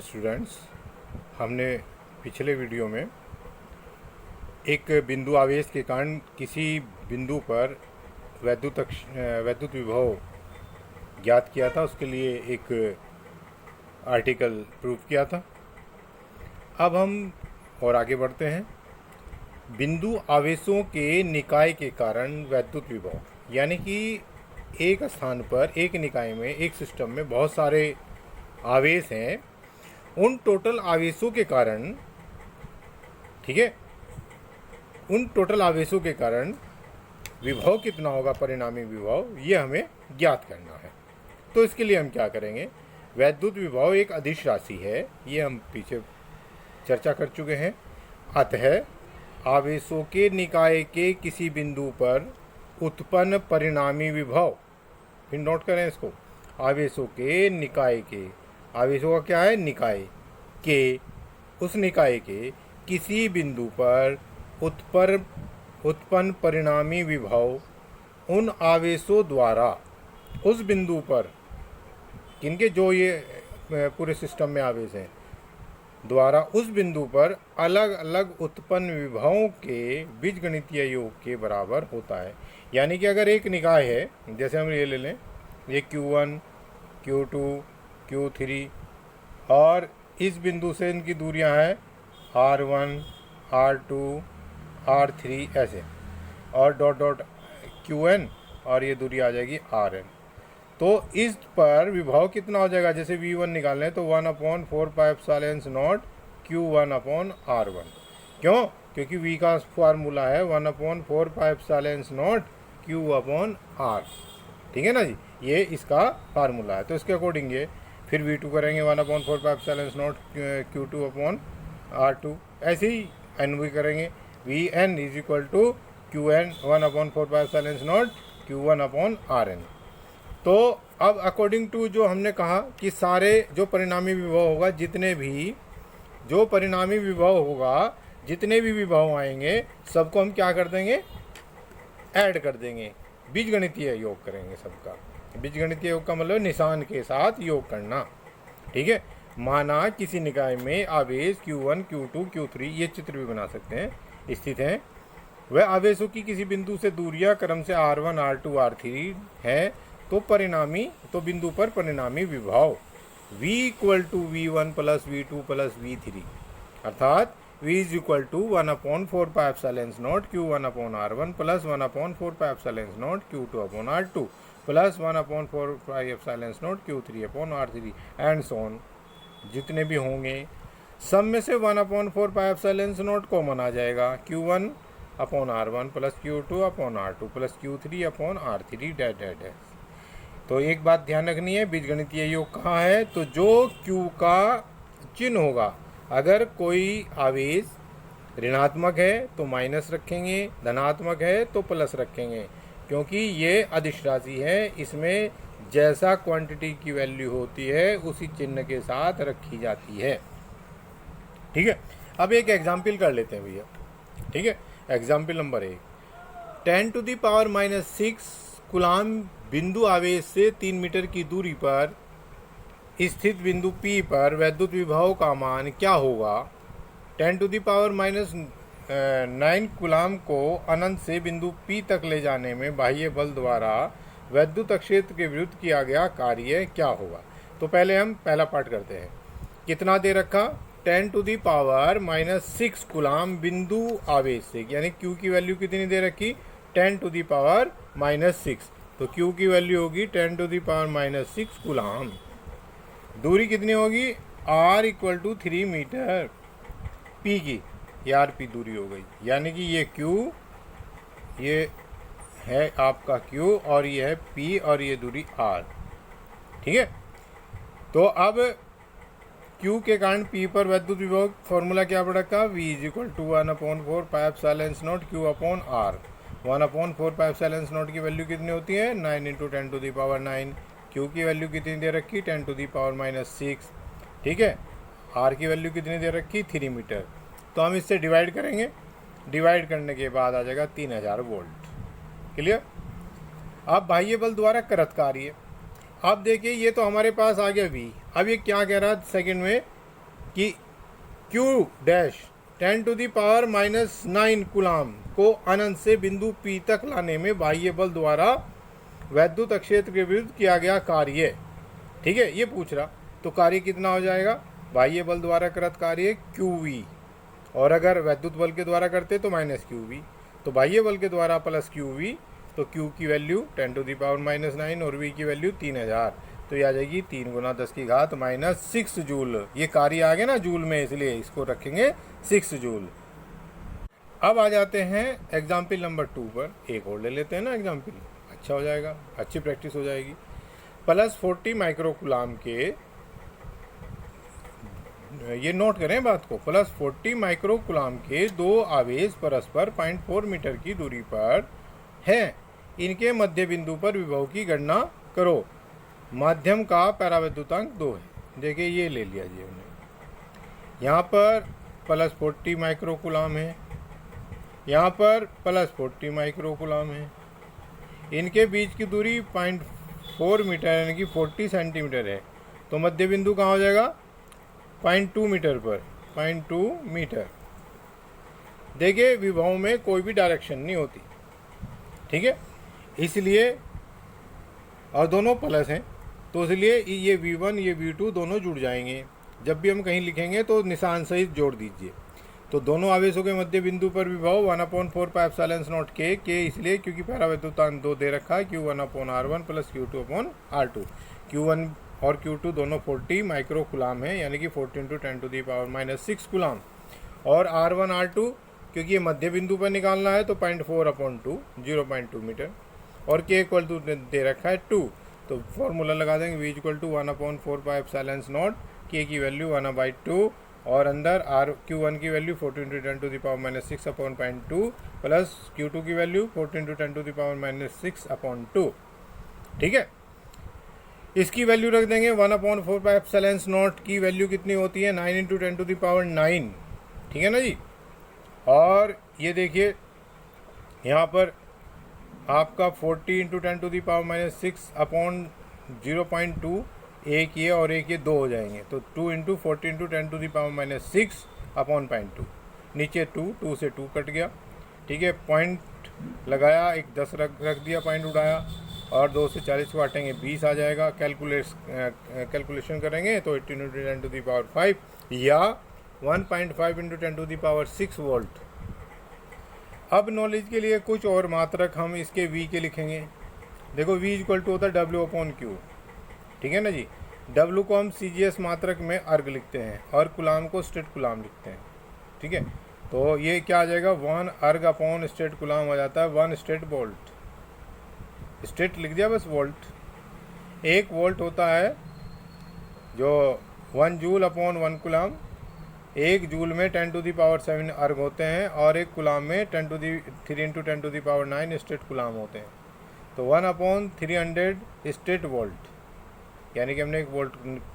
Students, हमने पिछले video में एक बिंदु आवेश के कारण किसी बिंदु पर वैद्युत विभव ज्ञात किया था। उसके लिए एक आर्टिकल प्रूफ किया था। अब हम और आगे बढ़ते हैं। बिंदु आवेशों के निकाय के कारण वैद्युत विभव, यानी कि एक स्थान पर, एक निकाय में, एक सिस्टम में बहुत सारे आवेश हैं। उन टोटल आवेशों के कारण, ठीक है, उन टोटल आवेशों के कारण विभव कितना होगा, परिणामी विभव, ये हमें ज्ञात करना है। तो इसके लिए हम क्या करेंगे, वैद्युत विभव एक अदिश राशि है, ये हम पीछे चर्चा कर चुके हैं। अतः आवेशों के निकाय के किसी बिंदु पर उत्पन्न परिणामी विभव, फिर नोट करें इसको, आवेशों के निकाय के, आवेशों का क्या है, निकाय के, उस निकाय के किसी बिंदु पर उत्पन्न परिणामी विभव उन आवेशों द्वारा उस बिंदु पर, किनके, जो ये पूरे सिस्टम में आवेश हैं, द्वारा उस बिंदु पर अलग अलग उत्पन्न विभवों के बीजगणितीय योग के बराबर होता है। यानी कि अगर एक निकाय है, जैसे हम ये ले लें, ये Q1, Q2, Q3, और इस बिंदु से इनकी दूरियां हैं R1, R2, R3, ऐसे, और डॉट डॉट Qn, और ये दूरी आ जाएगी Rn। तो इस पर विभव कितना हो जाएगा, जैसे V1 निकालना है तो 1/4πε0 Q1/R1। क्यों? क्योंकि V का फार्मूला है 1/4πε0 Q/R, ठीक है ना जी, ये इसका फार्मूला है। तो इसके अकॉर्डिंग ये फिर V2 करेंगे 1/4πε0 Q2/R2, ऐसे ही N भी करेंगे, Vn = Qn 1/4πε0 Q1/Rn। तो अब अकॉर्डिंग टू जो हमने कहा कि सारे जो परिणामी विभव होगा, जितने भी विभव आएंगे, सबको हम क्या कर देंगे, ऐड कर देंगे, बीजगणितीय योग करेंगे सबका। बीजगणितीय योग का मतलब निशान के साथ योग करना, ठीक है। माना किसी निकाय में आवेश Q1, Q2, Q3, ये चित्र भी बना सकते हैं, स्थित हैं। वह आवेशों की किसी बिंदु से दूरियां क्रम से R1, R2, R3 है। तो बिंदु पर परिणामी विभव V = V1 + V2 + V3, अर्थात V = 1/4πε0 Q1/R1 + 1/4πε0 Q2/R2 + 1/4πε0 Q3/R3 and so on, जितने भी होंगे। सब में से 1/4πε0 कॉमन आ जाएगा, Q1/R1 + Q2/R2 + Q3/R3 डैट। तो एक बात ध्यान रखनी है, बीजगणितीय योग कहाँ है, तो जो Q का चिन्ह होगा, अगर कोई आवेश ऋणात्मक है तो माइनस रखेंगे, धनात्मक है तो प्लस रखेंगे, क्योंकि ये अदिश राशि है। इसमें जैसा क्वांटिटी की वैल्यू होती है उसी चिन्ह के साथ रखी जाती है, ठीक है। अब एक एग्जाम्पल कर लेते हैं भैया, ठीक है। एग्जाम्पल नंबर 1, 10⁻⁻6 कूलाम बिंदु आवेश से 3 मीटर की दूरी पर स्थित बिंदु P पर वैद्युत विभव का मान क्या होगा। 10⁻⁹ कूलाम को अनंत से बिंदु P तक ले जाने में बाह्य बल द्वारा वैद्युत क्षेत्र के विरुद्ध किया गया कार्य क्या होगा। तो पहले हम पहला पार्ट करते हैं। कितना दे रखा, 10⁻⁻6 कूलाम बिंदु आवेश से, यानी Q की वैल्यू कितनी दे रखी, 10⁻⁻6। तो Q की वैल्यू होगी 10⁻⁻6 कूलाम। दूरी कितनी होगी, R = 3 मीटर, P की, ये RP दूरी हो गई, यानी कि ये Q, ये है आपका Q, और ये है P, और ये दूरी R, ठीक है। तो अब Q के कारण P पर वैद्युत विभव फॉर्मूला क्या पड़ रखा, V = 1/4πε0 Q/R। 1/4πε0 की वैल्यू कितनी होती है, 9 × 10⁹। Q की वैल्यू कितनी दे रखी, 10⁻⁻6, ठीक है। R की वैल्यू कितनी दे रखी, 3 मीटर। तो हम इससे डिवाइड करेंगे, डिवाइड करने के बाद आ जाएगा 3000 वोल्ट, क्लियर। अब बाह्य बल द्वारा करत कार्य, अब देखिए ये तो हमारे पास आ गया V। अब ये क्या कह रहा है सेकंड में, कि Q डैश 10⁻⁻9 कूलाम को अनंत से बिंदु P तक लाने में बाह्य बल द्वारा वैद्युत क्षेत्र के विरुद्ध किया गया कार्य। ठीक है, ये पूछ रहा, तो कार्य कितना हो जाएगा? बाह्य बल द्वारा कृत कार्य QV, और अगर वैद्युत बल के द्वारा करते तो -QV। तो बाह्य बल के द्वारा प्लस QV, तो Q की वैल्यू 10⁻⁻9 और V की वैल्यू 3000, तो ये आ जाएगी 3 × 10⁻⁻6 जूल। ये कार्य आ गया ना जूल में, इसलिए इसको रखेंगे 6 जूल। अब आ जाते हैं एग्जाम्पल नंबर 2 पर। एक और ले लेते हैं ना एग्जाम्पल, अच्छा हो जाएगा, अच्छी प्रैक्टिस हो जाएगी। +40 माइक्रो कूलाम के, ये नोट करें बात को, +40 माइक्रो कूलाम के दो आवेश परस्पर 0.4 मीटर की दूरी पर हैं। इनके मध्य बिंदु पर विभव की गणना करो। माध्यम का परावैद्युतांक 2 है। देखिए ये ले लिया जी हमने। यहाँ पर +40 माइक्रो कूलाम है, यहाँ पर +40 माइक्रो कूलाम है। इनके बीच की दूरी 0.4 मीटर यानी कि 40 सेंटीमीटर है। तो मध्य बिंदु कहाँ हो जाएगा? 0.2 मीटर पर, 0.2 मीटर। देखिए विभव में कोई भी डायरेक्शन नहीं होती, ठीक है, इसलिए, और दोनों प्लस हैं, तो इसलिए ये V1 ये V2 दोनों जुड़ जाएंगे। जब भी हम कहीं लिखेंगे तो निशान सहित जोड़ दीजिए। तो दोनों आवेशों के मध्य बिंदु पर विभव 1/4πε0 के इसलिए क्योंकि परावैद्युतांक 2 दे रखा है, Q1/R1 + Q2/R2। Q1 और Q2 दोनों 40 माइक्रो कूलाम है, यानी कि 40 × 10⁻⁻6 कूलाम। और R1 R2 क्योंकि ये मध्य बिंदु पर निकालना है तो 0.4/2 0.2 मीटर, और K = दे रखा है 2। तो फॉर्मूला लगा देंगे, V = 1/4πε0, K की वैल्यू 1/2, और अंदर Q1 की वैल्यू 40 × 10⁻⁻6/0.2 प्लस Q2 की वैल्यू 40 × 10⁻⁻6/2। ठीक है, इसकी वैल्यू रख देंगे 1/4πε0 की वैल्यू कितनी होती है? 9 × 10⁹। ठीक है ना जी। और ये देखिए यहाँ पर आपका 40 × 10⁻⁻6/0.2, एक ये और एक ये 2 हो जाएंगे, तो 2 × 40 × 10⁻⁻6/0.2। नीचे 2 से 2 कट गया। ठीक है, पॉइंट लगाया, एक 10 रख दिया, पॉइंट उड़ाया, और 2 से 40 को काटेंगे 20 आ जाएगा। कैलकुलेशन करेंगे तो 18 × 10⁵ या 1.5 × 10⁻6 वोल्ट। अब नॉलेज के लिए कुछ और मात्रक हम इसके V के लिखेंगे। देखो V = होता है W/Q। ठीक है ना जी। W को हम CGS मात्रक में अर्ग लिखते हैं और कूलाम को स्टेट कूलाम लिखते हैं। ठीक है, तो ये क्या आ जाएगा? 1 अर्ग/ स्टेट कूलाम हो जाता है 1 स्टेट वोल्ट। स्टेट लिख दिया बस, वोल्ट। 1 वोल्ट होता है जो 1 जूल/1 कूलाम। 1 जूल में 10⁻7 अर्ग होते हैं, और 1 कूलाम में 3 × 10⁻9 स्टेट कूलाम होते हैं। तो 1/300 स्टेट वोल्ट, यानी कि हमने 1 वोल्ट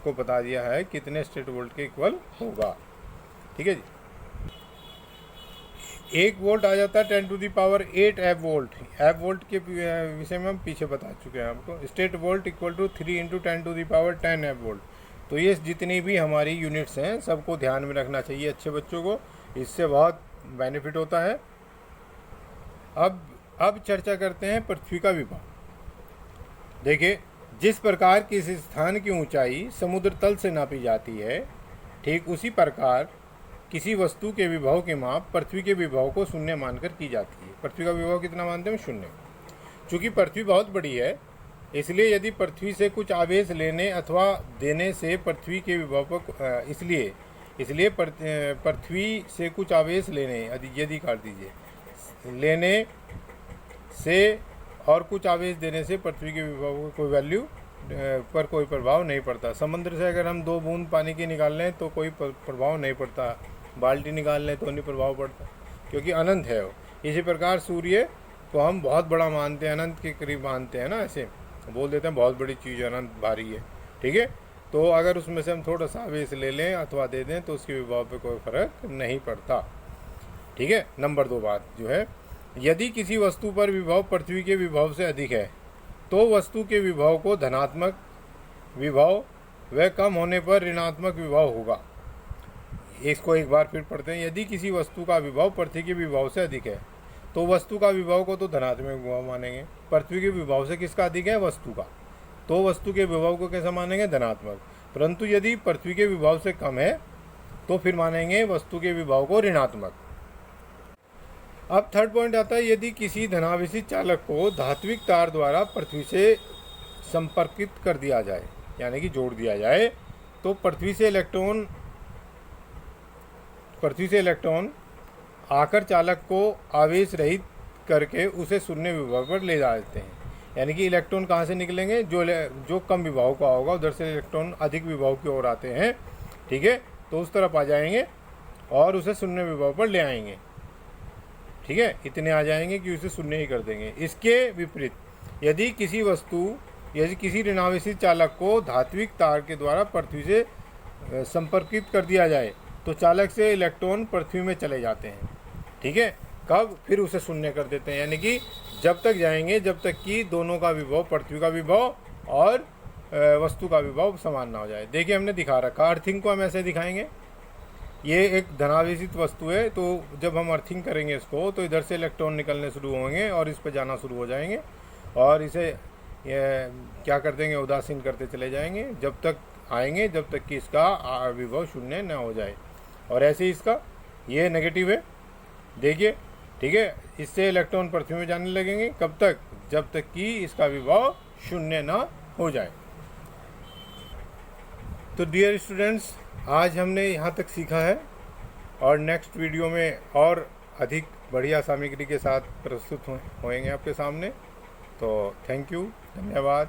को बता दिया है कितने स्टेट वोल्ट के इक्वल होगा। ठीक है जी। 1 वोल्ट आ जाता है 10⁸ एफ वोल्ट। एफ वोल्ट के विषय में हम पीछे बता चुके हैं आपको। State volt = 3 × 10⁻10 F volt. तो ये जितनी भी हमारी यूनिट्स हैं सबको ध्यान में रखना चाहिए अच्छे बच्चों को, इससे बहुत बेनिफिट होता है। अब चर्चा करते हैं पृथ्वी का विभव। देखिए, जिस प्रकार किसी स्थान की ऊंचाई समुद्र तल से नापी जाती है, ठीक उसी प्रकार किसी वस्तु के विभव के माप पृथ्वी के विभव को 0 मानकर की जाती है। पृथ्वी का विभव कितना मानते हैं? 0। चूँकि पृथ्वी बहुत बड़ी है, इसलिए यदि पृथ्वी से कुछ आवेश लेने अथवा देने से पृथ्वी के विभव पर इसलिए पृथ्वी से कुछ आवेश लेने, यदि काट दीजिए, लेने से और कुछ आवेश देने से पृथ्वी के विभव को कोई वैल्यू पर कोई प्रभाव नहीं पड़ता। समुद्र से अगर हम 2 बूंद पानी की निकाल लें तो कोई प्रभाव नहीं पड़ता, बाल्टी निकाल लें तो नहीं प्रभाव पड़ता, क्योंकि अनंत है वो। इसी प्रकार सूर्य को हम बहुत बड़ा मानते हैं, अनंत के करीब मानते हैं ना, ऐसे बोल देते हैं बहुत बड़ी चीज़, अनंत भारी है। ठीक है, तो अगर उसमें से हम थोड़ा सा आवेश ले लें अथवा दे दें तो उसके विभव पे कोई फर्क नहीं पड़ता। ठीक है। नंबर 2 बात जो है, यदि किसी वस्तु पर विभव पृथ्वी के विभव से अधिक है तो वस्तु के विभव को धनात्मक विभव व कम होने पर ऋणात्मक विभव होगा। इसको एक बार फिर पढ़ते हैं। यदि किसी वस्तु का विभव पृथ्वी के विभव से अधिक है तो वस्तु का विभव को तो धनात्मक विभव मानेंगे। पृथ्वी के विभव से किसका अधिक है? वस्तु का। तो वस्तु के विभव को कैसा मानेंगे? धनात्मक। परंतु यदि पृथ्वी के विभव से कम है तो फिर मानेंगे वस्तु के विभव को ऋणात्मक। अब थर्ड पॉइंट आता है, यदि किसी धनावेशी चालक को धात्विक तार द्वारा पृथ्वी से संपर्कित कर दिया जाए, यानी कि जोड़ दिया जाए, तो पृथ्वी से इलेक्ट्रॉन आकर चालक को आवेश रहित करके उसे शून्य विभव पर ले जाते हैं। यानी कि इलेक्ट्रॉन कहाँ से निकलेंगे? जो कम विभव का होगा उधर से इलेक्ट्रॉन अधिक विभव की ओर आते हैं, ठीक है, तो उस तरफ आ जाएंगे और उसे शून्य विभव पर ले आएंगे, ठीक है, इतने आ जाएंगे कि उसे शून्य ही कर देंगे। इसके विपरीत यदि किसी ऋणावेशी चालक को धात्विक तार के द्वारा पृथ्वी से संपर्कित कर दिया जाए तो चालक से इलेक्ट्रॉन पृथ्वी में चले जाते हैं, ठीक है। कब? फिर उसे शून्य कर देते हैं, यानी कि जब तक जाएंगे जब तक कि दोनों का विभव, पृथ्वी का विभव और वस्तु का विभव समान ना हो जाए। देखिए हमने दिखा रखा, अर्थिंग को हम ऐसे दिखाएंगे। ये एक धनावेशित वस्तु है, तो जब हम अर्थिंग करेंगे इसको तो इधर से इलेक्ट्रॉन निकलने शुरू होंगे और इस पर जाना शुरू हो जाएंगे और इसे क्या कर देंगे? उदासीन करते चले जाएंगे जब तक आएंगे जब तक कि इसका विभव शून्य न हो जाए। और ऐसे ही इसका ये नेगेटिव है, देखिए, ठीक है, इससे इलेक्ट्रॉन पृथ्वी में जाने लगेंगे। कब तक? जब तक कि इसका विभव शून्य न हो जाए। तो डियर स्टूडेंट्स, आज हमने यहाँ तक सीखा है और नेक्स्ट वीडियो में और अधिक बढ़िया सामग्री के साथ प्रस्तुत होंगे आपके सामने। तो थैंक यू, धन्यवाद।